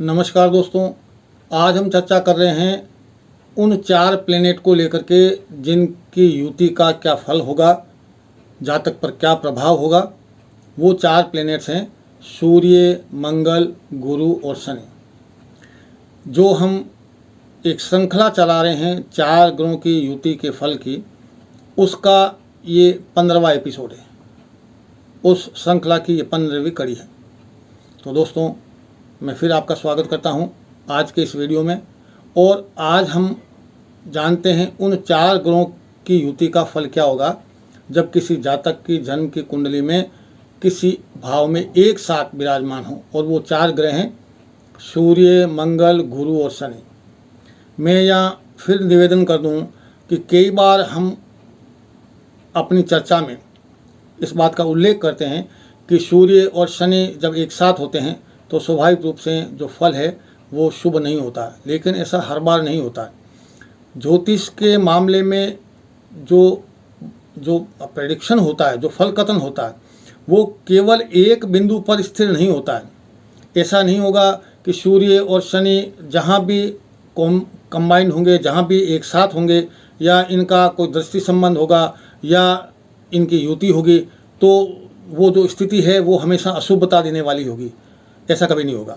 नमस्कार दोस्तों, आज हम चर्चा कर रहे हैं उन 4 प्लेनेट को लेकर के जिनकी युति का क्या फल होगा, जातक पर क्या प्रभाव होगा। वो 4 प्लेनेट्स हैं सूर्य, मंगल, गुरु और शनि। जो हम एक श्रृंखला चला रहे हैं 4 ग्रहों की युति के फल की, उसका ये 15वां एपिसोड है। उस श्रृंखला की ये 15वीं कड़ी है। तो दोस्तों, मैं फिर आपका स्वागत करता हूं आज के इस वीडियो में। और आज हम जानते हैं उन 4 ग्रहों की युति का फल क्या होगा जब किसी जातक की जन्म की कुंडली में किसी भाव में एक साथ विराजमान हो। और वो 4 ग्रह हैं सूर्य, मंगल, गुरु और शनि। मैं यहाँ फिर निवेदन कर दूं कि कई बार हम अपनी चर्चा में इस बात का उल्लेख करते हैं कि सूर्य और शनि जब एक साथ होते हैं तो स्वाभाविक रूप से जो फल है वो शुभ नहीं होता, लेकिन ऐसा हर बार नहीं होता। ज्योतिष के मामले में जो प्रेडिक्शन होता है, जो फल कथन होता है, वो केवल एक बिंदु पर स्थिर नहीं होता है। ऐसा नहीं होगा कि सूर्य और शनि जहाँ भी कंबाइंड होंगे, जहाँ भी एक साथ होंगे, या इनका कोई दृष्टि संबंध होगा या इनकी युति होगी तो वो जो स्थिति है वो हमेशा अशुभता देने वाली होगी। ऐसा कभी नहीं होगा।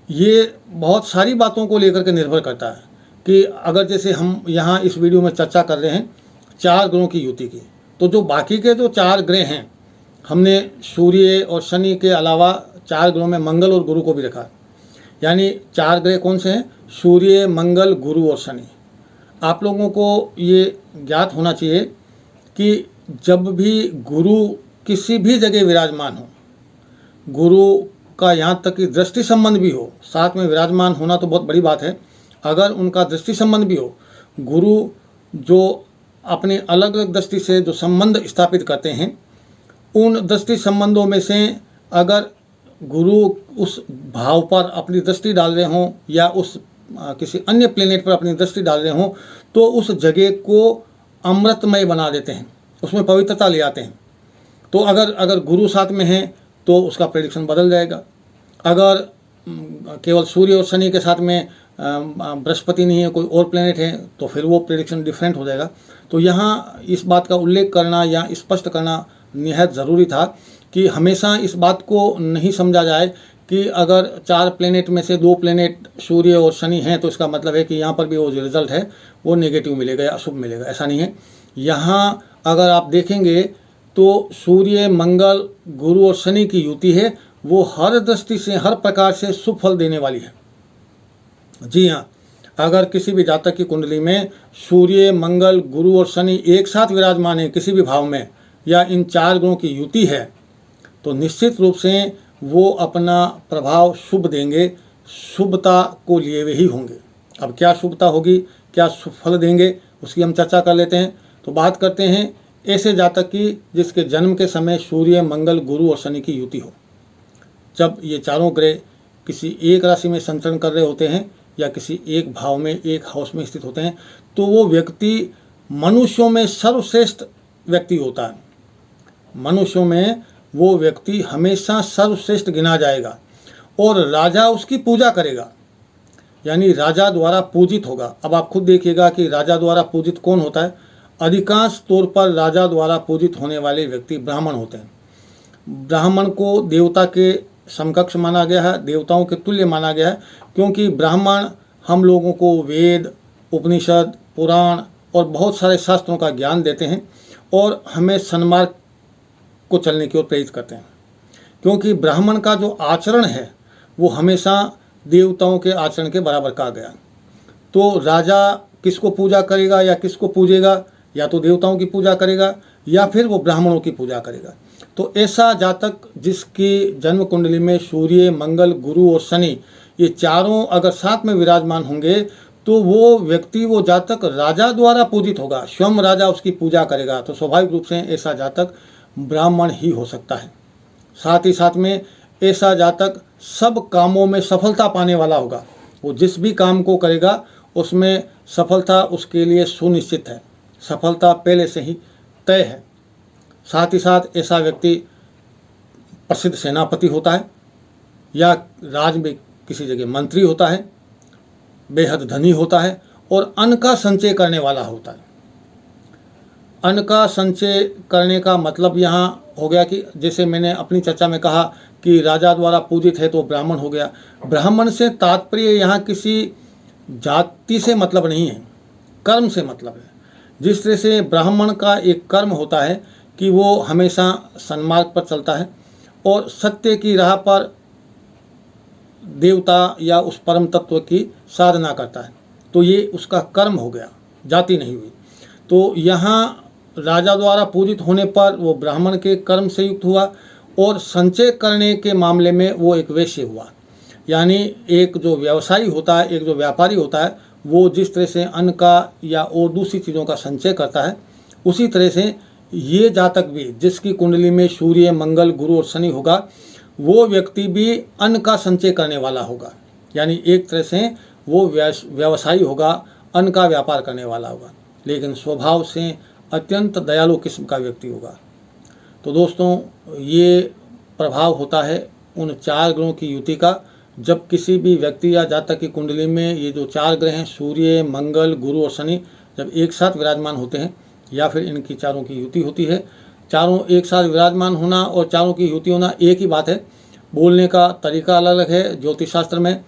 ये बहुत सारी बातों को लेकर के निर्भर करता है कि अगर जैसे हम यहाँ इस वीडियो में चर्चा कर रहे हैं 4 ग्रहों की युति की, तो जो बाकी के जो 4 ग्रह हैं, हमने सूर्य और शनि के अलावा 4 ग्रहों में मंगल और गुरु को भी रखा। यानी 4 ग्रह कौन से हैं? सूर्य, मंगल, गुरु और शनि। आप लोगों को ये ज्ञात होना चाहिए कि जब भी गुरु किसी भी जगह विराजमान हो, गुरु का यहाँ तक कि दृष्टि संबंध भी हो, साथ में विराजमान होना तो बहुत बड़ी बात है। अगर उनका दृष्टि संबंध भी हो, गुरु जो अपने अलग अलग दृष्टि से जो संबंध स्थापित करते हैं, उन दृष्टि संबंधों में से अगर गुरु उस भाव पर अपनी दृष्टि डाल रहे हों या उस किसी अन्य प्लेनेट पर अपनी दृष्टि डाल रहे हों, तो उस जगह को अमृतमय बना देते हैं, उसमें पवित्रता ले आते हैं। तो अगर गुरु साथ में है तो उसका प्रेडिक्शन बदल जाएगा। अगर केवल सूर्य और शनि के साथ में बृहस्पति नहीं है, कोई और प्लेनेट है, तो फिर वो प्रेडिक्शन डिफरेंट हो जाएगा। तो यहाँ इस बात का उल्लेख करना या स्पष्ट करना निहायत ज़रूरी था कि हमेशा इस बात को नहीं समझा जाए कि अगर 4 प्लेनेट में से 2 प्लेनेट सूर्य और शनि हैं तो इसका मतलब है कि यहाँ पर भी वो जो रिजल्ट है वो नेगेटिव मिलेगा या अशुभ मिलेगा। ऐसा नहीं है। यहाँ अगर आप देखेंगे तो सूर्य, मंगल, गुरु और शनि की युति है, वो हर दृष्टि से, हर प्रकार से शुभ फल देने वाली है। जी हाँ, अगर किसी भी जातक की कुंडली में सूर्य, मंगल, गुरु और शनि एक साथ विराजमान है किसी भी भाव में, या इन 4 ग्रहों की युति है, तो निश्चित रूप से वो अपना प्रभाव शुभ देंगे, शुभता को लिए हुए ही होंगे। अब क्या शुभता होगी, क्या शुभ फल देंगे, उसकी हम चर्चा कर लेते हैं। तो बात करते हैं ऐसे जातक की जिसके जन्म के समय सूर्य, मंगल, गुरु और शनि की युति हो। जब ये चारों ग्रह किसी एक राशि में संचरण कर रहे होते हैं या किसी एक भाव में, एक हाउस में स्थित होते हैं, तो वो व्यक्ति मनुष्यों में सर्वश्रेष्ठ व्यक्ति होता है। मनुष्यों में वो व्यक्ति हमेशा सर्वश्रेष्ठ गिना जाएगा और राजा उसकी पूजा करेगा, यानी राजा द्वारा पूजित होगा। अब आप खुद देखिएगा कि राजा द्वारा पूजित कौन होता है। अधिकांश तौर पर राजा द्वारा पूजित होने वाले व्यक्ति ब्राह्मण होते हैं। ब्राह्मण को देवता के समकक्ष माना गया है, देवताओं के तुल्य माना गया है, क्योंकि ब्राह्मण हम लोगों को वेद, उपनिषद, पुराण और बहुत सारे शास्त्रों का ज्ञान देते हैं और हमें सन्मार्ग को चलने की ओर प्रेरित करते हैं। क्योंकि ब्राह्मण का जो आचरण है वो हमेशा देवताओं के आचरण के बराबर कहा गया। तो राजा किसको पूजा करेगा या किसको पूजेगा? या तो देवताओं की पूजा करेगा या फिर वो ब्राह्मणों की पूजा करेगा। तो ऐसा जातक जिसकी जन्म कुंडली में सूर्य, मंगल, गुरु और शनि ये चारों अगर साथ में विराजमान होंगे तो वो व्यक्ति, वो जातक राजा द्वारा पूजित होगा, स्वयं राजा उसकी पूजा करेगा। तो स्वाभाविक रूप से ऐसा जातक ब्राह्मण ही हो सकता है। साथ ही साथ में ऐसा जातक सब कामों में सफलता पाने वाला होगा। वो जिस भी काम को करेगा उसमें सफलता उसके लिए सुनिश्चित है, सफलता पहले से ही तय है। साथ ही साथ ऐसा व्यक्ति प्रसिद्ध सेनापति होता है या राज में किसी जगह मंत्री होता है, बेहद धनी होता है और अन्न का संचय करने वाला होता है। अन्न का संचय करने का मतलब यहाँ हो गया कि जैसे मैंने अपनी चर्चा में कहा कि राजा द्वारा पूजित है तो ब्राह्मण हो गया। ब्राह्मण से तात्पर्य यहाँ किसी जाति से मतलब नहीं है, कर्म से मतलब है। जिस तरह से ब्राह्मण का एक कर्म होता है कि वो हमेशा सन्मार्ग पर चलता है और सत्य की राह पर देवता या उस परम तत्व की साधना करता है, तो ये उसका कर्म हो गया, जाति नहीं हुई। तो यहाँ राजा द्वारा पूजित होने पर वो ब्राह्मण के कर्म से युक्त हुआ और संचय करने के मामले में वो एक वैश्य हुआ। यानी एक जो व्यवसायी होता है, एक जो व्यापारी होता है, वो जिस तरह से अन्न का या और दूसरी चीज़ों का संचय करता है, उसी तरह से ये जातक भी, जिसकी कुंडली में सूर्य, मंगल, गुरु और शनि होगा, वो व्यक्ति भी अन्न का संचय करने वाला होगा। यानी एक तरह से वो व्यवसायी होगा, अन्न का व्यापार करने वाला होगा, लेकिन स्वभाव से अत्यंत दयालु किस्म का व्यक्ति होगा। तो दोस्तों, ये प्रभाव होता है उन 4 ग्रहों की युति का। जब किसी भी व्यक्ति या जातक की कुंडली में ये जो 4 ग्रह हैं, सूर्य, मंगल, गुरु और शनि, जब एक साथ विराजमान होते हैं या फिर इनकी चारों की युति होती है, चारों एक साथ विराजमान होना और चारों की युति होना एक ही बात है। बोलने का तरीका अलग अलग है। ज्योतिष शास्त्र में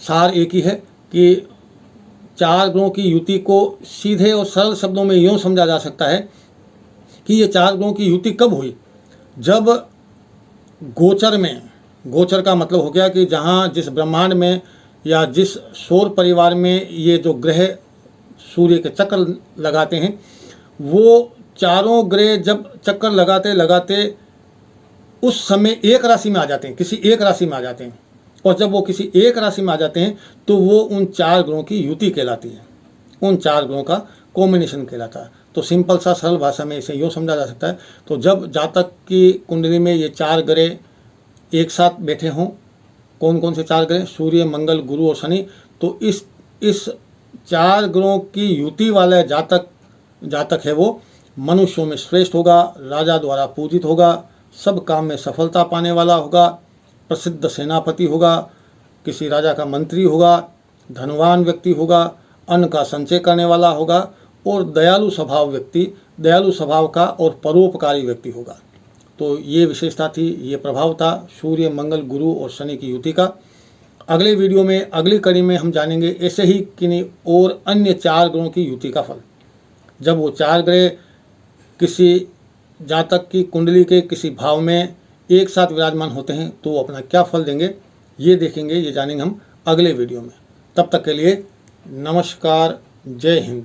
सार एक ही है कि 4 ग्रहों की युति को सीधे और सरल शब्दों में यूँ समझा जा सकता है कि ये 4 ग्रहों की युति कब हुई। जब गोचर में, गोचर का मतलब हो गया कि जहाँ जिस ब्रह्मांड में या जिस सौर परिवार में ये जो ग्रह सूर्य के चक्कर लगाते हैं, वो चारों ग्रह जब चक्कर लगाते लगाते उस समय एक राशि में आ जाते हैं, किसी एक राशि में आ जाते हैं। और जब वो किसी एक राशि में आ जाते हैं तो वो उन 4 ग्रहों की युति कहलाती है, उन 4 ग्रहों का कॉम्बिनेशन कहलाता है। तो सिंपल सा सरल भाषा में इसे यूँ समझा जा सकता है। तो जब जातक की कुंडली में ये 4 ग्रह एक साथ बैठे हों, कौन कौन से 4 ग्रह, सूर्य, मंगल, गुरु और शनि, तो इस 4 ग्रहों की युति वाला जातक है वो मनुष्यों में श्रेष्ठ होगा, राजा द्वारा पूजित होगा, सब काम में सफलता पाने वाला होगा, प्रसिद्ध सेनापति होगा, किसी राजा का मंत्री होगा, धनवान व्यक्ति होगा, अन्न का संचय करने वाला होगा और दयालु स्वभाव का और परोपकारी व्यक्ति होगा। तो ये विशेषता थी, ये प्रभाव था सूर्य, मंगल, गुरु और शनि की युति का। अगले वीडियो में, अगली कड़ी में हम जानेंगे ऐसे ही किन्हीं और अन्य 4 ग्रहों की युति का फल। जब वो 4 ग्रह किसी जातक की कुंडली के किसी भाव में एक साथ विराजमान होते हैं तो वो अपना क्या फल देंगे, ये देखेंगे, ये जानेंगे हम अगले वीडियो में। तब तक के लिए नमस्कार, जय हिंद।